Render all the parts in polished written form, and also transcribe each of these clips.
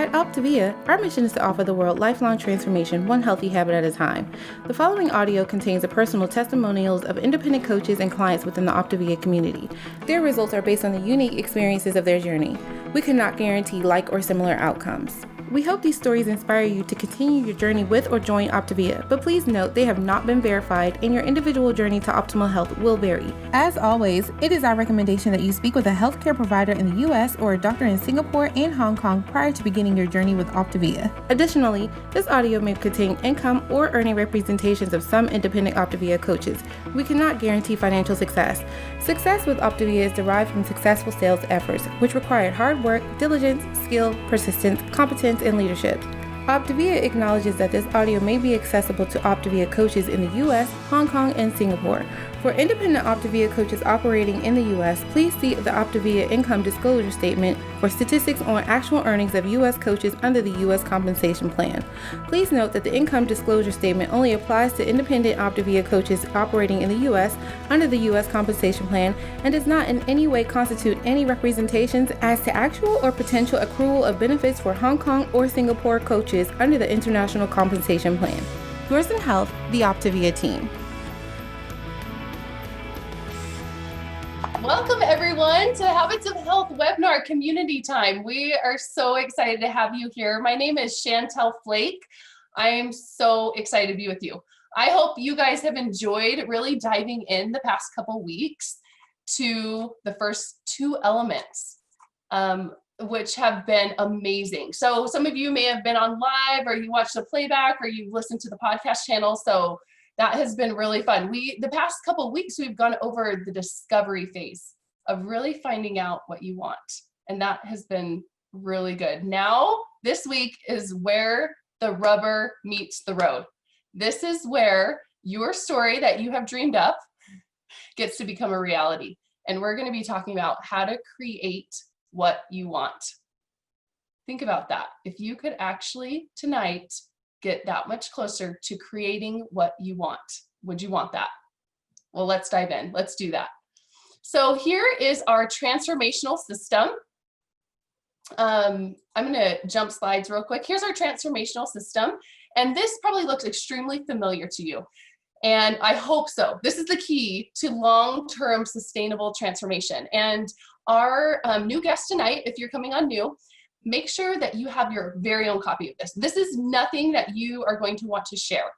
At Optavia, our mission is to offer the world lifelong transformation, one healthy habit at a time. The following audio contains the personal testimonials of independent coaches and clients within the Optavia community. Their results are based on the unique experiences of their journey. We cannot guarantee like or similar outcomes. We hope these stories inspire you to continue your journey with or join Optavia, but please note they have not been verified and your individual journey to optimal health will vary. As always, it is our recommendation that you speak with a healthcare provider in the US or a doctor in Singapore and Hong Kong prior to beginning your journey with Optavia. Additionally, this audio may contain income or earning representations of some independent Optavia coaches. We cannot guarantee financial success. Success with Optavia is derived from successful sales efforts, which require hard work, diligence, skill, persistence, competence, and leadership. Optavia acknowledges that this audio may be accessible to Optavia coaches in the US, Hong Kong, and Singapore. For independent Optavia coaches operating in the US, please see the Optavia Income Disclosure Statement for statistics on actual earnings of US coaches under the US Compensation Plan. Please note that the Income Disclosure Statement only applies to independent Optavia coaches operating in the US under the US Compensation Plan and does not in any way constitute any representations as to actual or potential accrual of benefits for Hong Kong or Singapore coaches under the International Compensation Plan. Yours in Health, the Optavia team. Welcome everyone to Habits of Health webinar community time. We are so excited to have you here. My name is Chantel Flake. I am so excited to be with you. I hope you guys have enjoyed really diving in the past couple weeks to the first two elements, which have been amazing. So some of you may have been on live or you watched the playback or you've listened to the podcast channel. So that has been really fun. The past couple of weeks, we've gone over the discovery phase of really finding out what you want. And that has been really good. Now, this week is where the rubber meets the road. This is where your story that you have dreamed up gets to become a reality. And we're going to be talking about how to create what you want. Think about that. If you could actually tonight get that much closer to creating what you want, would you want that? Well, let's dive in. Let's do that. So here is our transformational system. I'm going to jump slides real quick. Here's our transformational system. And this probably looks extremely familiar to you. And I hope so. This is the key to long-term sustainable transformation. And our new guest tonight, if you're coming on new, make sure that you have your very own copy of this. This is nothing that you are going to want to share.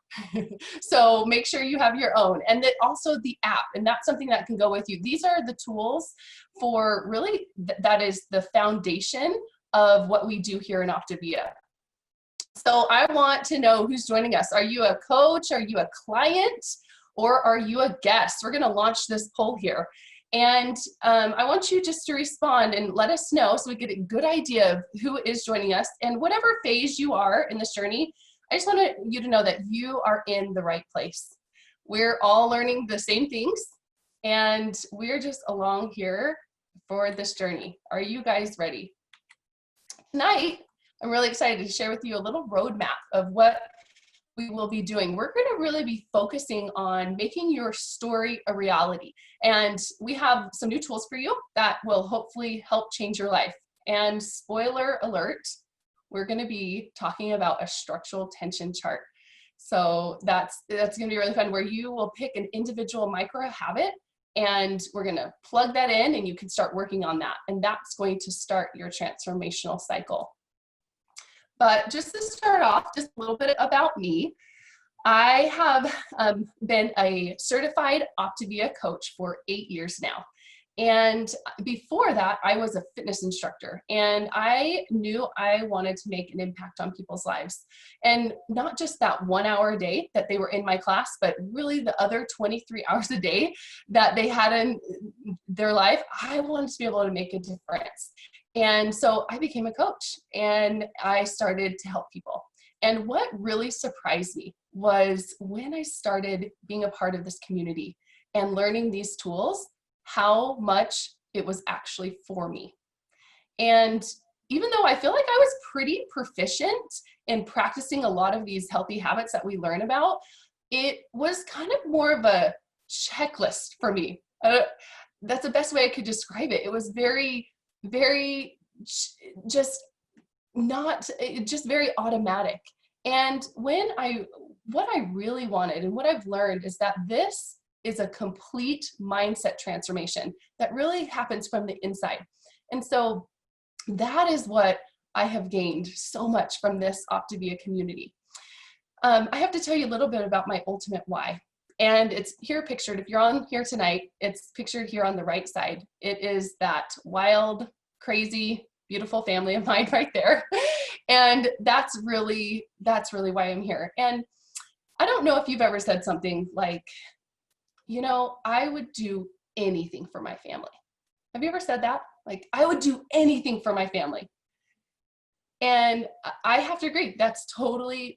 So make sure you have your own. And then also the app, and that's something that can go with you. These are the tools for really, that is the foundation of what we do here in Optavia. So I want to know who's joining us. Are you a coach? Are you a client? Or are you a guest? We're going to launch this poll here. And I want you just to respond and let us know so we get a good idea of who is joining us. And whatever phase you are in this journey, I just want you to know that you are in the right place. We're all learning the same things, and we're just along here for this journey. Are you guys ready? Tonight, I'm really excited to share with you a little roadmap of what we will be doing. We're going to really be focusing on making your story a reality. And we have some new tools for you that will hopefully help change your life. And spoiler alert, we're going to be talking about a structural tension chart. So that's going to be really fun, where you will pick an individual micro habit and we're going to plug that in and you can start working on that. And that's going to start your transformational cycle. But just to start off, just a little bit about me. I have been a certified Optavia coach for 8 years now. And before that, I was a fitness instructor. And I knew I wanted to make an impact on people's lives. And not just that 1 hour a day that they were in my class, but really the other 23 hours a day that they had in their life. I wanted to be able to make a difference. And so I became a coach and I started to help people. And what really surprised me was when I started being a part of this community and learning these tools, how much it was actually for me. And even though I feel like I was pretty proficient in practicing a lot of these healthy habits that we learn about, it was kind of more of a checklist for me. That's the best way I could describe it. It was very just not just very automatic. And what I really wanted and what I've learned is that this is a complete mindset transformation that really happens from the inside. And so that is what I have gained so much from this Optavia community. I have to tell you a little bit about my ultimate why. And it's here pictured. If you're on here tonight, it's pictured here on the right side. It is that wild, crazy, beautiful family of mine right there. And that's really why I'm here. And I don't know if you've ever said something like, I would do anything for my family. Have you ever said that? Like, I would do anything for my family. And I have to agree, that's totally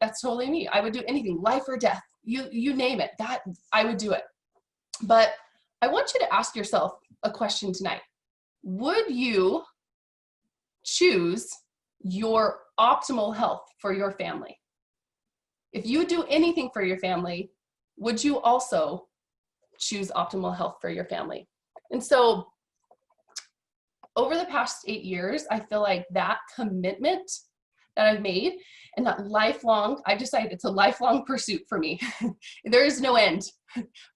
me. I would do anything, life or death, you name it, that I would do it. But I want you to ask yourself a question tonight. Would you choose your optimal health for your family? If you would do anything for your family, would you also choose optimal health for your family? And so over the past 8 years, I feel like that commitment that I've made and that I decided it's a lifelong pursuit for me. There is no end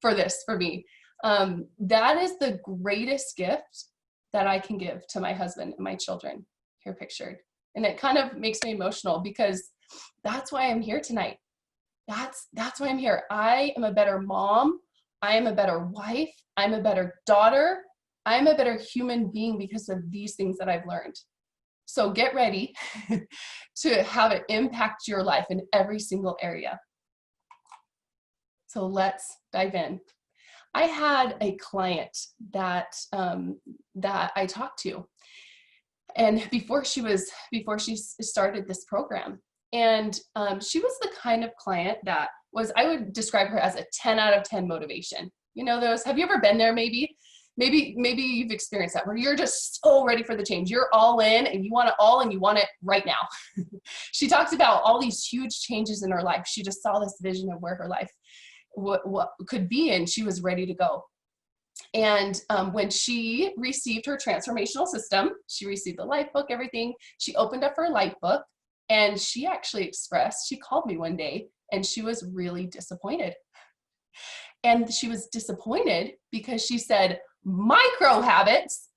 for this for me. That is the greatest gift that I can give to my husband and my children, here pictured. And it kind of makes me emotional because that's why I'm here tonight. That's why I'm here. I am a better mom. I am a better wife. I'm a better daughter. I'm a better human being because of these things that I've learned. So get ready to have it impact your life in every single area. So let's dive in. I had a client that I talked to, and before she started this program, and she was the kind of client that I would describe her as a 10 out of 10 motivation. Those, have you ever been there? Maybe you've experienced that where you're just so ready for the change. You're all in and you want it all and you want it right now. She talks about all these huge changes in her life. She just saw this vision of where her life what could be, and she was ready to go. And when she received her transformational system, she received the life book, everything. She opened up her life book and she actually she called me one day and she was really disappointed. And she was disappointed because she said, micro habits.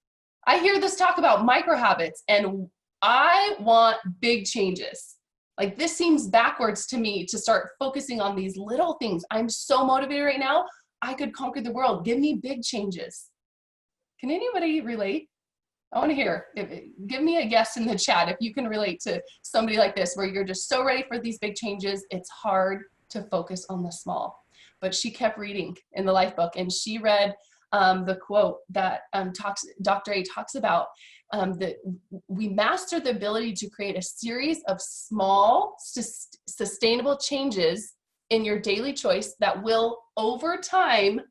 I hear this talk about micro habits and I want big changes. Like, this seems backwards to me to start focusing on these little things. I'm so motivated right now. I could conquer the world. Give me big changes. Can anybody relate? I want to hear. Give me a guess in the chat if you can relate to somebody like this, where you're just so ready for these big changes. It's hard to focus on the small. But she kept reading in the life book, and she read the quote that Dr. A talks about, that we master the ability to create a series of small, sustainable changes in your daily choice that will, over time,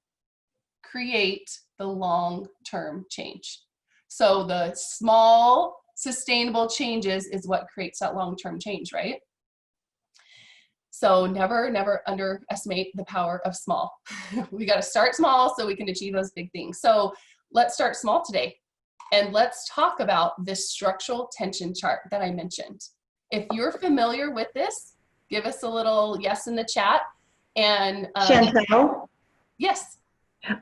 create the long-term change. So the small, sustainable changes is what creates that long-term change, right? So never underestimate the power of small. We got to start small so we can achieve those big things. So let's start small today. And let's talk about this structural tension chart that I mentioned. If you're familiar with this, give us a little yes in the chat. And Chantel? Yes.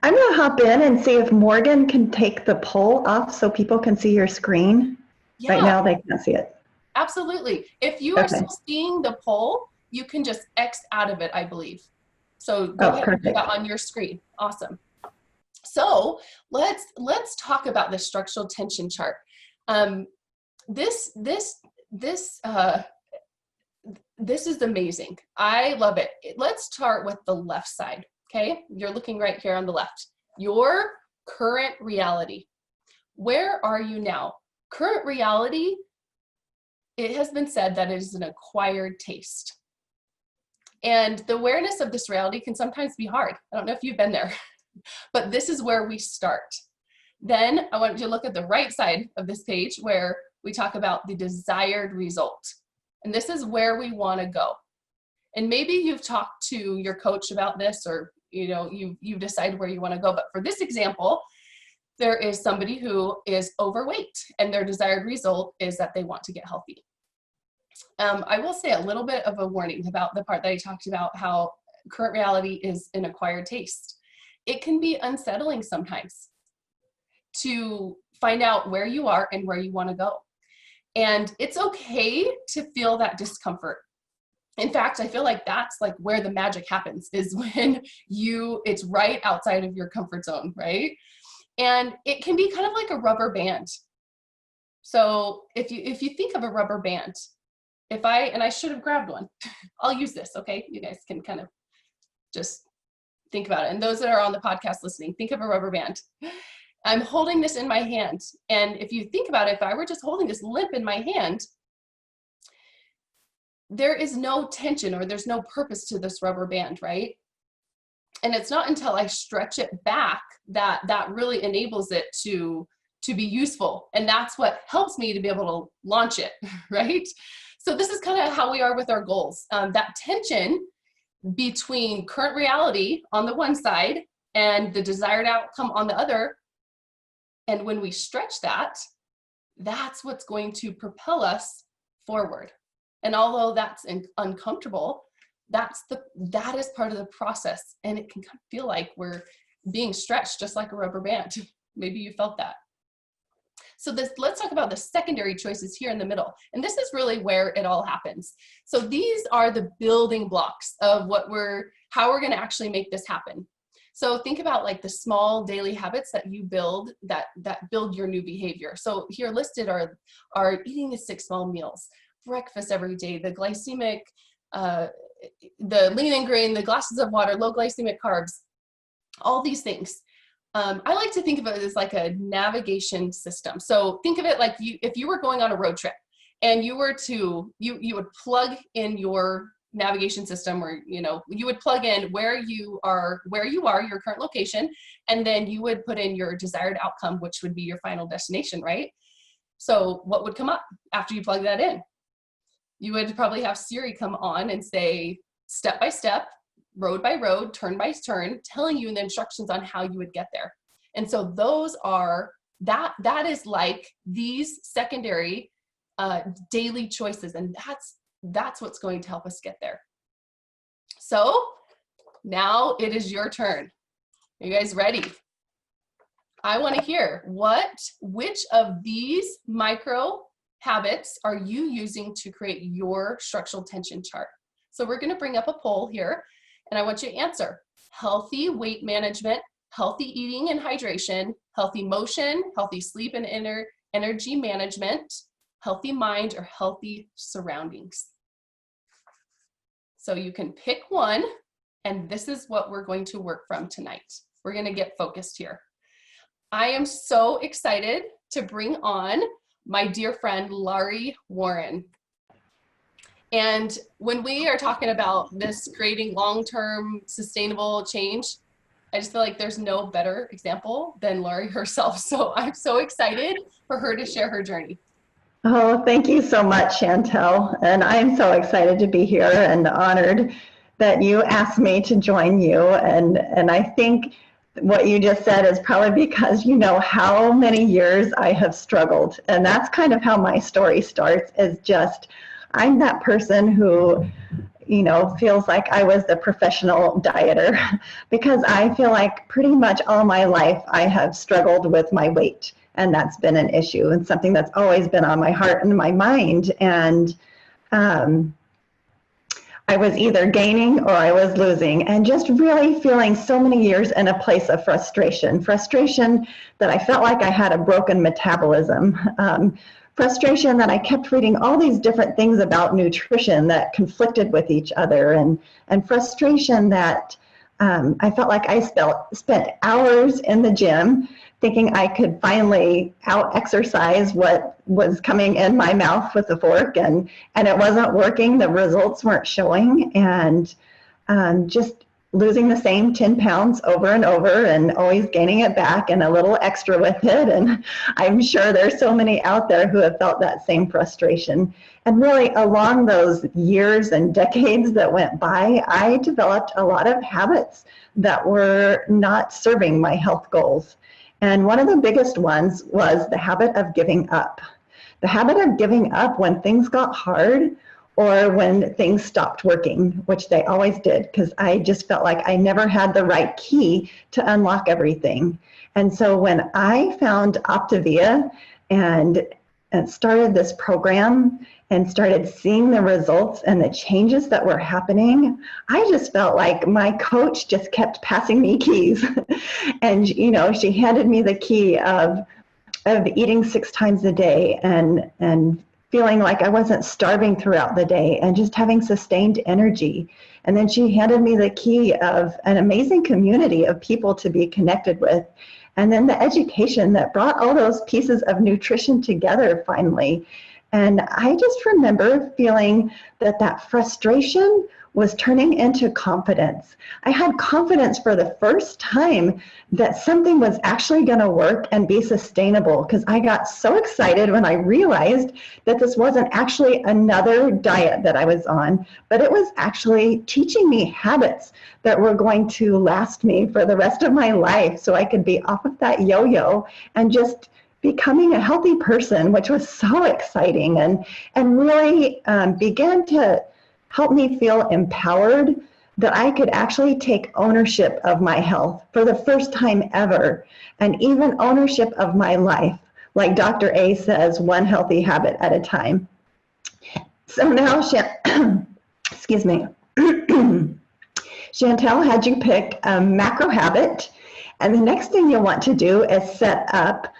I'm going to hop in and see if Morgan can take the poll off so people can see your screen. Yeah. Right now they can't see it. Absolutely. If you are still seeing the poll, you can just X out of it, I believe. So go ahead and do that on your screen. Awesome. So let's talk about this structural tension chart. This is amazing. I love it. Let's start with the left side. Okay, you're looking right here on the left. Your current reality. Where are you now? Current reality, it has been said that it is an acquired taste. And the awareness of this reality can sometimes be hard. I don't know if you've been there, but this is where we start. Then I want you to look at the right side of this page where we talk about the desired result. And this is where we want to go. And maybe you've talked to your coach about this, or you've decided where you want to go. But for this example, there is somebody who is overweight and their desired result is that they want to get healthy. I will say a little bit of a warning about the part that I talked about, how current reality is an acquired taste. It can be unsettling sometimes to find out where you are and where you want to go. And it's okay to feel that discomfort. In fact, I feel like that's like where the magic happens, is when it's right outside of your comfort zone, right? And it can be kind of like a rubber band. So if you think of a rubber band, I should have grabbed one. I'll use this, okay? You guys can kind of just think about it. And those that are on the podcast listening, think of a rubber band. I'm holding this in my hand. And if you think about it, if I were just holding this limp in my hand, there is no tension or there's no purpose to this rubber band, right? And it's not until I stretch it back that really enables it to be useful. And that's what helps me to be able to launch it, right? So this is kind of how we are with our goals. That tension between current reality on the one side and the desired outcome on the other. And when we stretch that, that's what's going to propel us forward. And although that's uncomfortable, that is part of the process. And it can feel like we're being stretched just like a rubber band. Maybe you felt that. So let's talk about the secondary choices here in the middle. And this is really where it all happens. So these are the building blocks of how we're going to actually make this happen. So think about like the small daily habits that you build that build your new behavior. So here listed are eating the 6 small meals, breakfast every day, the glycemic, the lean and grain, the glasses of water, low glycemic carbs, all these things. I like to think of it as like a navigation system. So think of it like if you were going on a road trip and you were you would plug in your navigation system, or you would plug in where you are, your current location, and then you would put in your desired outcome, which would be your final destination, right? So what would come up after you plug that in? You would probably have Siri come on and say, step by step, road by road, turn by turn, telling you the instructions on how you would get there. And so those are, that is like these secondary daily choices. And that's what's going to help us get there. So now it is your turn. Are you guys ready? I want to hear which of these micro habits are you using to create your structural tension chart? So we're going to bring up a poll here, and I want you to answer. Healthy weight management, healthy eating and hydration, healthy motion, healthy sleep and energy management, healthy mind, or healthy surroundings. So you can pick one, and this is what we're going to work from tonight. We're going to get focused here. I am so excited to bring on my dear friend, Laurie Warren. And when we are talking about this creating long-term sustainable change, I just feel like there's no better example than Laurie herself. So I'm so excited for her to share her journey. Oh, thank you so much, Chantel. And I'm so excited to be here and honored that you asked me to join you. And I think what you just said is probably because you know how many years I have struggled. And that's kind of how my story starts, is just, I'm that person who, feels like I was the professional dieter because I feel like pretty much all my life I have struggled with my weight. And that's been an issue and something that's always been on my heart and my mind. And I was either gaining or I was losing, and just really feeling so many years in a place of frustration that I felt like I had a broken metabolism. Frustration that I kept reading all these different things about nutrition that conflicted with each other, and frustration that I felt like I spent hours in the gym thinking I could finally out-exercise what was coming in my mouth with the fork, and it wasn't working. The results weren't showing, and just losing the same 10 pounds over and over and always gaining it back and a little extra with it. And I'm sure there's so many out there who have felt that same frustration. And really along those years and decades that went by, I developed a lot of habits that were not serving my health goals. And one of the biggest ones was the habit of giving up. The habit of giving up when things got hard, or when things stopped working, which they always did, because I just felt like I never had the right key to unlock everything. And so when I found Optavia and started this program and started seeing the results and the changes that were happening, I just felt like my coach just kept passing me keys. And, you know, she handed me the key of eating 6 times a day and feeling like I wasn't starving throughout the day and just having sustained energy. And then she handed me the key of an amazing community of people to be connected with. And then the education that brought all those pieces of nutrition together finally. And I just remember feeling that frustration was turning into confidence. I had confidence for the first time that something was actually going to work and be sustainable, because I got so excited when I realized that this wasn't actually another diet that I was on, but it was actually teaching me habits that were going to last me for the rest of my life, so I could be off of that yo-yo and just becoming a healthy person, which was so exciting and really began to help me feel empowered that I could actually take ownership of my health for the first time ever, and even ownership of my life. Like Dr. A says, one healthy habit at a time. So now, excuse me, Chantel had you pick a macro habit, and the next thing you'll want to do is set up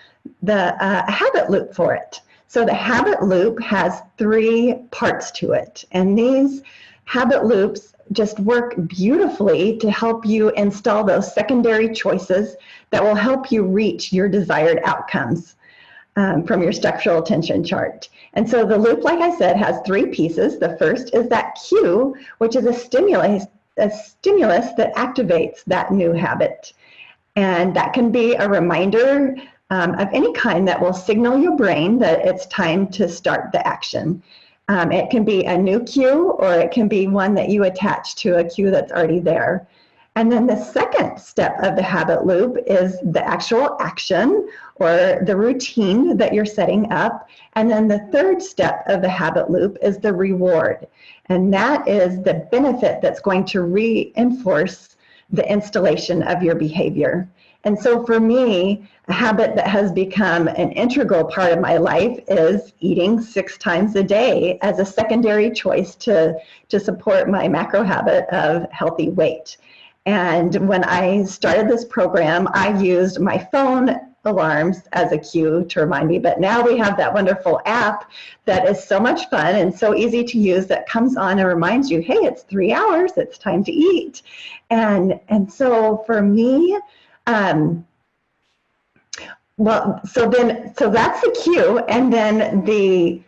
the habit loop for it. So the habit loop has 3 parts to it, and these habit loops just work beautifully to help you install those secondary choices that will help you reach your desired outcomes from your structural tension chart. And so the loop, like I said, has 3 pieces. The first is that cue, which is a stimulus that activates that new habit. And that can be a reminder of any kind that will signal your brain that it's time to start the action. It can be a new cue, or it can be one that you attach to a cue that's already there. And then the second step of the habit loop is the actual action or the routine that you're setting up. And then the third step of the habit loop is the reward. And that is the benefit that's going to reinforce the installation of your behavior. And so for me, a habit that has become an integral part of my life is eating 6 times a day as a secondary choice to support my macro habit of healthy weight. And when I started this program, I used my phone alarms as a cue to remind me, but now we have that wonderful app that is so much fun and so easy to use that comes on and reminds you, hey, it's 3 hours, it's time to eat. And so for me, so that's the cue, and then the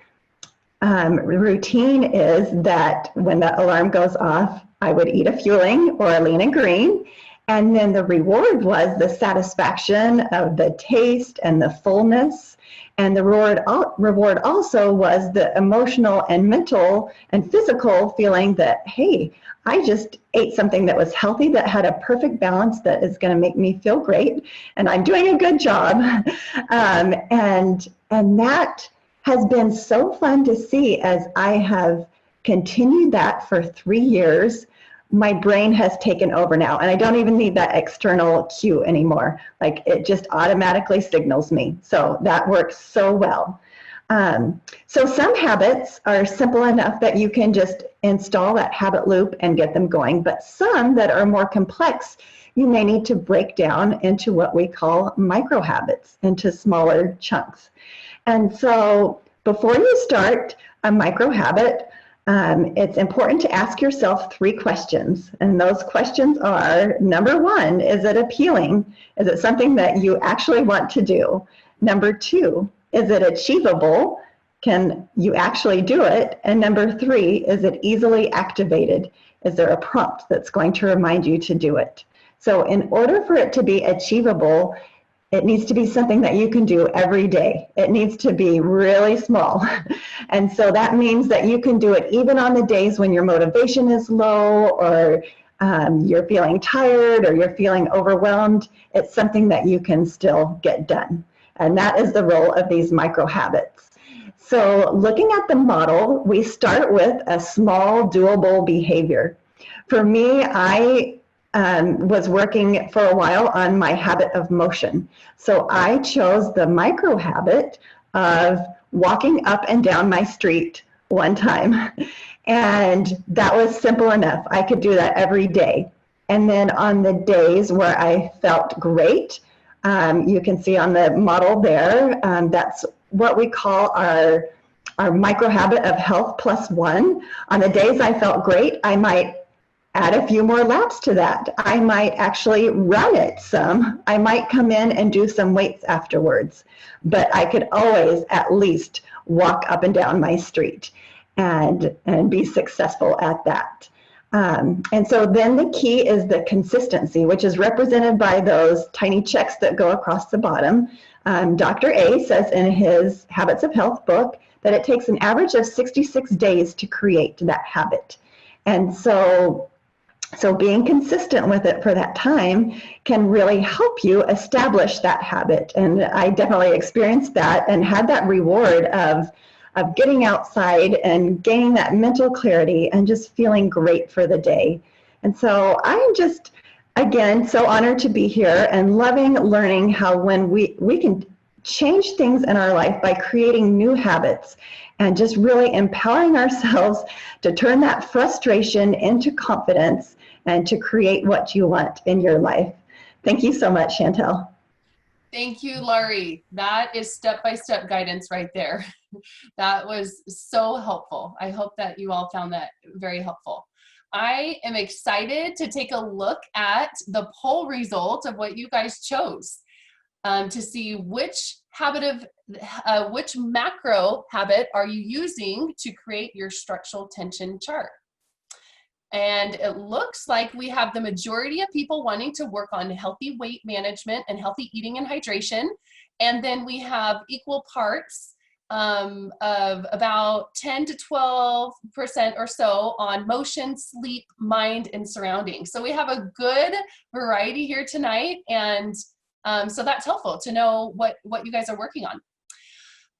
routine is that when the alarm goes off, I would eat a Fueling or a Lean and Green, and then the reward was the satisfaction of the taste and the fullness, and the reward also was the emotional and mental and physical feeling that, hey, I just ate something that was healthy, that had a perfect balance, that is going to make me feel great, and I'm doing a good job. And that has been so fun to see as I have continued that for 3 years. My brain has taken over now, and I don't even need that external cue anymore. Like, it just automatically signals me. So that works so well. So some habits are simple enough that you can just install that habit loop and get them going, but some that are more complex, you may need to break down into what we call micro habits, into smaller chunks. And so before you start a micro habit, it's important to ask yourself 3 questions. And those questions are, number 1, is it appealing? Is it something that you actually want to do? Number 2, is it achievable? Can you actually do it? And number 3, is it easily activated? Is there a prompt that's going to remind you to do it? So in order for it to be achievable, it needs to be something that you can do every day. It needs to be really small. And so that means that you can do it even on the days when your motivation is low, or you're feeling tired, or you're feeling overwhelmed. It's something that you can still get done. And that is the role of these micro habits. So looking at the model, we start with a small doable behavior. For me, I was working for a while on my habit of motion. So I chose the micro habit of walking up and down my street one time. And that was simple enough. I could do that every day. And then on the days where I felt great, you can see on the model there, that's what we call our micro habit of health plus one. On the days I felt great, I might add a few more laps to that. I might actually run it some. I might come in and do some weights afterwards. But I could always at least walk up and down my street and be successful at that. And so then the key is the consistency, which is represented by those tiny checks that go across the bottom. Dr. A says in his Habits of Health book that it takes an average of 66 days to create that habit. And so being consistent with it for that time can really help you establish that habit. And I definitely experienced that and had that reward of getting outside and gaining that mental clarity and just feeling great for the day. And so I'm just, again, so honored to be here and loving learning how when we can change things in our life by creating new habits and just really empowering ourselves to turn that frustration into confidence and to create what you want in your life. Thank you so much, Chantel. Thank you, Laurie. That is step-by-step guidance right there. That was so helpful. I hope that you all found that very helpful. I am excited to take a look at the poll result of what you guys chose to see which which macro habit are you using to create your structural tension chart. And it looks like we have the majority of people wanting to work on healthy weight management and healthy eating and hydration. And then we have equal parts of about 10 to 12% or so on motion, sleep, mind, and surroundings. So we have a good variety here tonight. And so that's helpful to know what you guys are working on.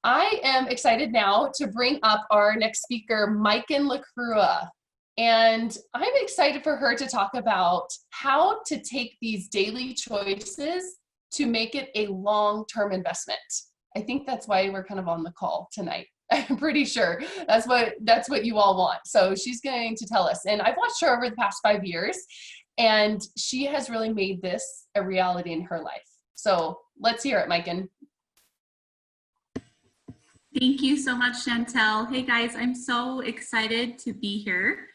I am excited now to bring up our next speaker, Maiken LaCrua. And I'm excited for her to talk about how to take these daily choices to make it a long-term investment. I think that's why we're kind of on the call tonight. I'm pretty sure that's what you all want. So she's going to tell us. And I've watched her over the past 5 years, and she has really made this a reality in her life. So let's hear it, Maiken. Thank you so much, Chantel. Hey guys, I'm so excited to be here.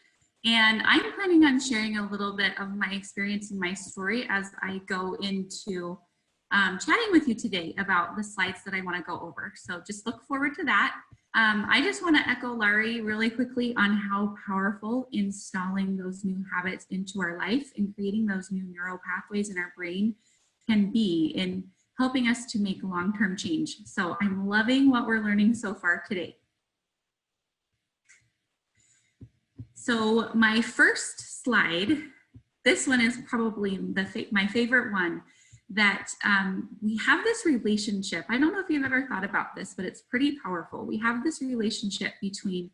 And I'm planning on sharing a little bit of my experience and my story as I go into chatting with you today about the slides that I want to go over. So just look forward to that. I just want to echo Laurie really quickly on how powerful installing those new habits into our life and creating those new neural pathways in our brain can be in helping us to make long-term change. So I'm loving what we're learning so far today. So my first slide, this one is probably my favorite one, that we have this relationship. I don't know if you've ever thought about this, but it's pretty powerful. We have this relationship between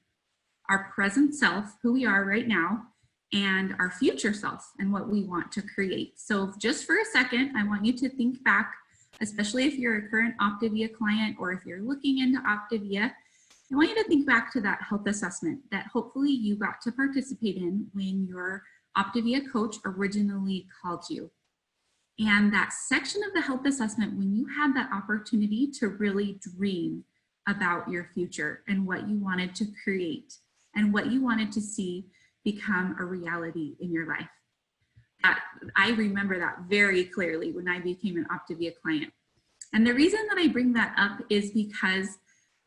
our present self, who we are right now, and our future self and what we want to create. So just for a second, I want you to think back, especially if you're a current Optavia client or if you're looking into Optavia, I want you to think back to that health assessment that hopefully you got to participate in when your Optavia coach originally called you. And that section of the health assessment, when you had that opportunity to really dream about your future and what you wanted to create and what you wanted to see become a reality in your life. I remember that very clearly when I became an Optavia client. And the reason that I bring that up is because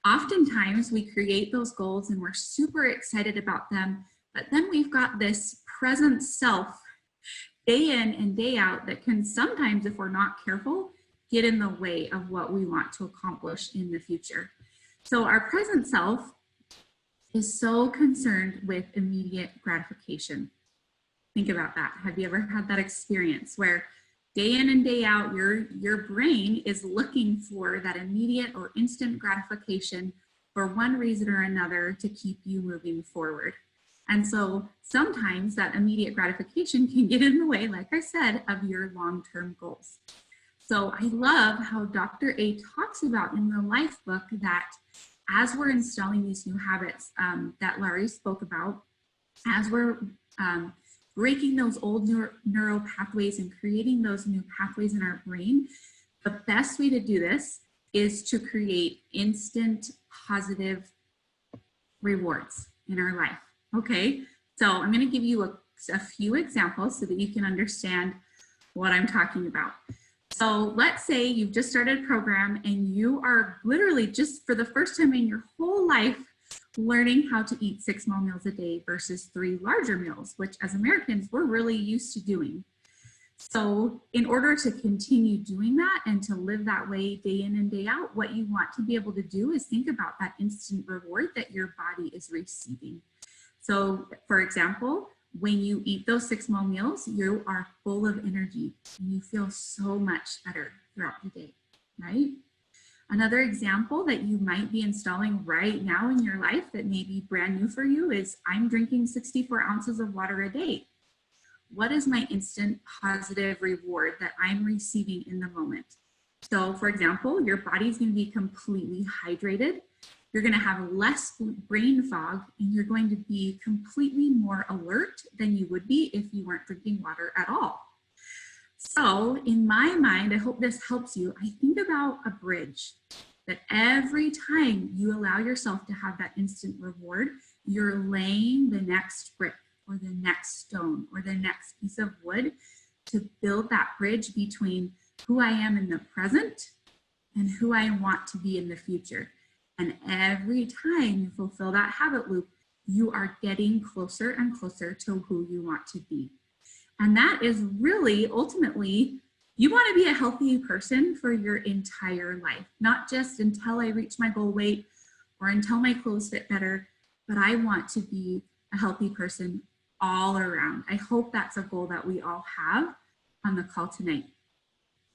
oftentimes we create those goals and we're super excited about them, but then we've got this present self day in and day out that can sometimes, if we're not careful, get in the way of what we want to accomplish in the future. So our present self is so concerned with immediate gratification. Think about that. Have you ever had that experience where day in and day out, your brain is looking for that immediate or instant gratification for one reason or another to keep you moving forward. And so sometimes that immediate gratification can get in the way, like I said, of your long-term goals. So I love how Dr. A talks about in the Life book that as we're installing these new habits that Laurie spoke about, as we're breaking those old neural pathways and creating those new pathways in our brain, the best way to do this is to create instant positive rewards in our life. Okay, so I'm going to give you a few examples so that you can understand what I'm talking about. So let's say you've just started a program and you are literally just for the first time in your whole life learning how to eat 6 small meals a day versus 3 larger meals, which as Americans, we're really used to doing. So in order to continue doing that and to live that way day in and day out, what you want to be able to do is think about that instant reward that your body is receiving. So for example, when you eat those 6 small meals, you are full of energy and you feel so much better throughout the day, right? Another example that you might be installing right now in your life that may be brand new for you is I'm drinking 64 ounces of water a day. What is my instant positive reward that I'm receiving in the moment? So for example, your body's going to be completely hydrated. You're going to have less brain fog and you're going to be completely more alert than you would be if you weren't drinking water at all. So in my mind, I hope this helps you. I think about a bridge that every time you allow yourself to have that instant reward, you're laying the next brick or the next stone or the next piece of wood to build that bridge between who I am in the present and who I want to be in the future. And every time you fulfill that habit loop, you are getting closer and closer to who you want to be. And that is really ultimately, you want to be a healthy person for your entire life, not just until I reach my goal weight or until my clothes fit better, but I want to be a healthy person all around. I hope that's a goal that we all have on the call tonight.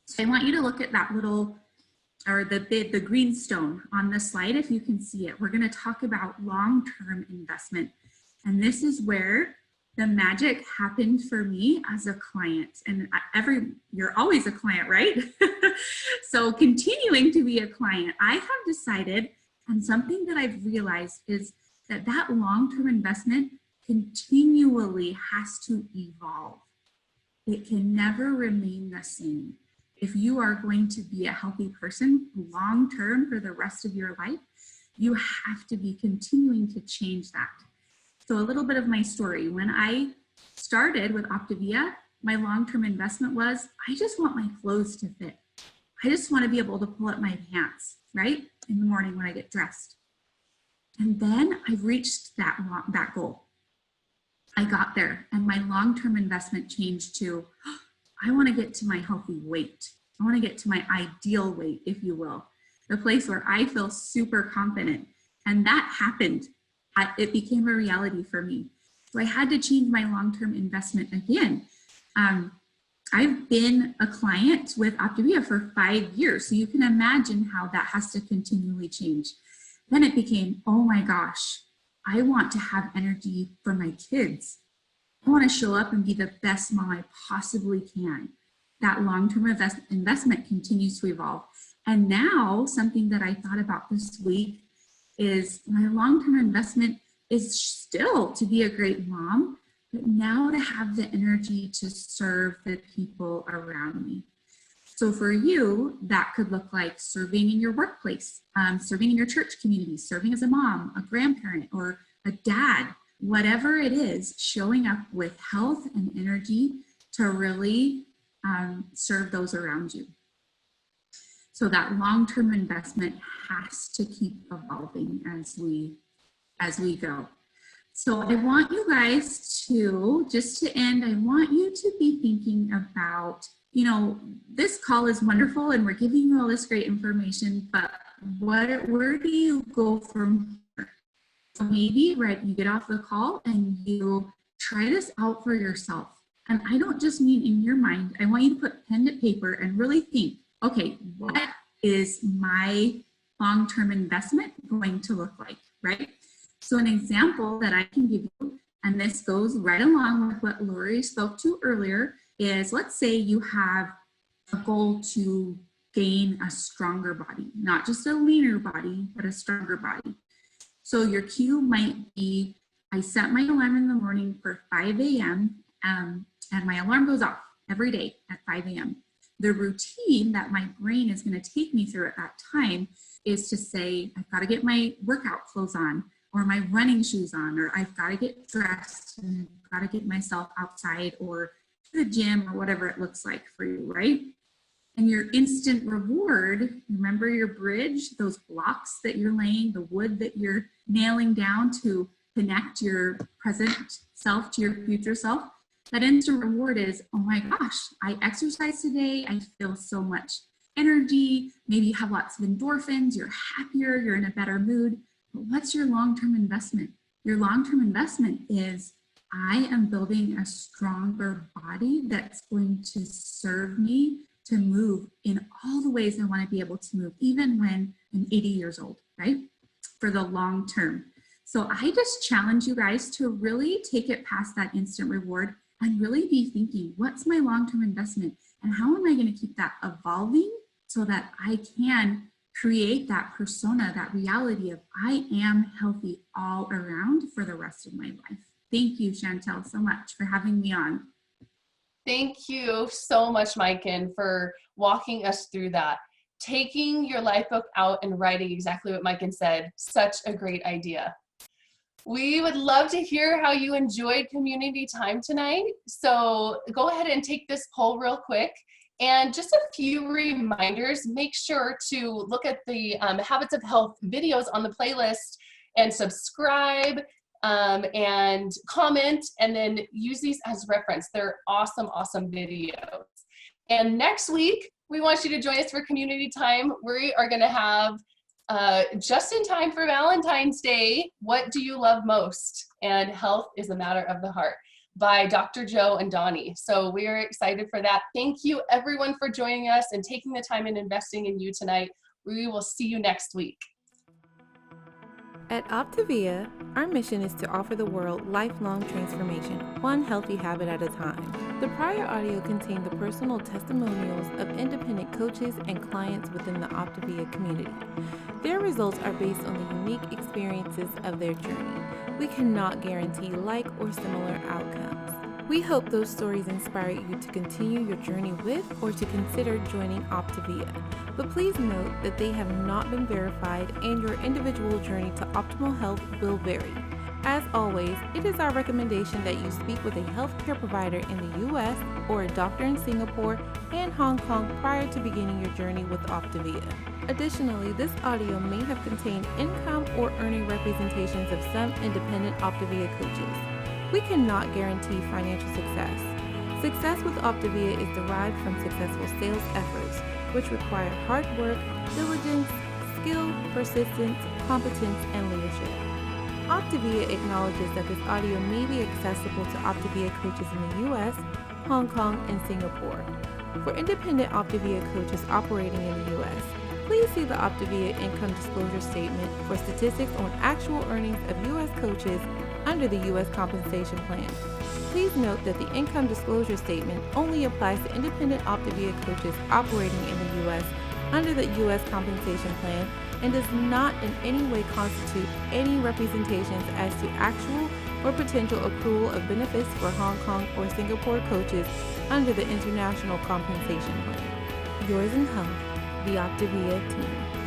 So I want you to look at that little, or the green stone on the slide, if you can see it. We're going to talk about long-term investment. And this is where the magic happened for me as a client. And you're always a client, right? So continuing to be a client, I have decided, and something that I've realized is that that long-term investment continually has to evolve. It can never remain the same. If you are going to be a healthy person long-term for the rest of your life, you have to be continuing to change that. So a little bit of my story. When I started with Optavia, my long-term investment was, I just want my clothes to fit. I just want to be able to pull up my pants, right? In the morning when I get dressed. And then I reached that goal. I got there and my long-term investment changed to, I want to get to my healthy weight. I want to get to my ideal weight, if you will, the place where I feel super confident. And that happened. It became a reality for me. So I had to change my long-term investment again. I've been a client with Optavia for 5 years. So you can imagine how that has to continually change. Then it became, oh my gosh, I want to have energy for my kids. I want to show up and be the best mom I possibly can. That long-term investment continues to evolve. And now something that I thought about this week is my long-term investment is still to be a great mom, but now to have the energy to serve the people around me. So for you, that could look like serving in your workplace, serving in your church community, serving as a mom, a grandparent, or a dad. Whatever it is, showing up with health and energy to really serve those around you. So that long-term investment has to keep evolving as we go. So I want you guys to, just to end, I want you to be thinking about, you know, this call is wonderful and we're giving you all this great information, but where do you go from here? So maybe, right, you get off the call and you try this out for yourself. And I don't just mean in your mind. I want you to put pen to paper and really think, okay, what is my long-term investment going to look like, right? So an example that I can give you, and this goes right along with what Laurie spoke to earlier, is let's say you have a goal to gain a stronger body, not just a leaner body, but a stronger body. So your cue might be, I set my alarm in the morning for 5 a.m. And my alarm goes off every day at 5 a.m. The routine that my brain is going to take me through at that time is to say, I've got to get my workout clothes on, or my running shoes on, or I've got to get dressed and I've got to get myself outside or to the gym or whatever it looks like for you, right? And your instant reward, remember your bridge, those blocks that you're laying, the wood that you're nailing down to connect your present self to your future self. That instant reward is, oh my gosh, I exercised today. I feel so much energy. Maybe you have lots of endorphins. You're happier. You're in a better mood. But what's your long-term investment? Your long-term investment is, I am building a stronger body that's going to serve me to move in all the ways I want to be able to move, even when I'm 80 years old, right? For the long term. So I just challenge you guys to really take it past that instant reward and really be thinking, what's my long-term investment? And how am I going to keep that evolving so that I can create that persona, that reality of I am healthy all around for the rest of my life. Thank you, Chantel, so much for having me on. Thank you so much, Maiken, for walking us through that. Taking your life book out and writing exactly what Maiken said, such a great idea. We would love to hear how you enjoyed community time tonight. So go ahead and take this poll real quick. And just a few reminders, make sure to look at the Habits of Health videos on the playlist and subscribe and comment, and then use these as reference. They're awesome, awesome videos. And next week, we want you to join us for community time. We are gonna have just in time for Valentine's Day, What Do You Love Most? And Health is a Matter of the Heart by Dr. Joe and Donnie. So we are excited for that. Thank you everyone for joining us and taking the time and investing in you tonight. We will see you next week. At Optavia, our mission is to offer the world lifelong transformation, one healthy habit at a time. The prior audio contained the personal testimonials of independent coaches and clients within the Optavia community. Their results are based on the unique experiences of their journey. We cannot guarantee like or similar outcomes. We hope those stories inspire you to continue your journey with or to consider joining Optavia. But please note that they have not been verified and your individual journey to optimal health will vary. As always, it is our recommendation that you speak with a healthcare provider in the US or a doctor in Singapore and Hong Kong prior to beginning your journey with Optavia. Additionally, this audio may have contained income or earning representations of some independent Optavia coaches. We cannot guarantee financial success. Success with Optavia is derived from successful sales efforts, which require hard work, diligence, skill, persistence, competence, and leadership. Optavia acknowledges that this audio may be accessible to Optavia coaches in the US, Hong Kong, and Singapore. For independent Optavia coaches operating in the US, please see the Optavia Income Disclosure Statement for statistics on actual earnings of US coaches under the U.S. Compensation Plan. Please note that the Income Disclosure Statement only applies to independent Optavia coaches operating in the U.S. under the U.S. Compensation Plan and does not in any way constitute any representations as to actual or potential accrual of benefits for Hong Kong or Singapore coaches under the International Compensation Plan. Yours in health, the Optavia team.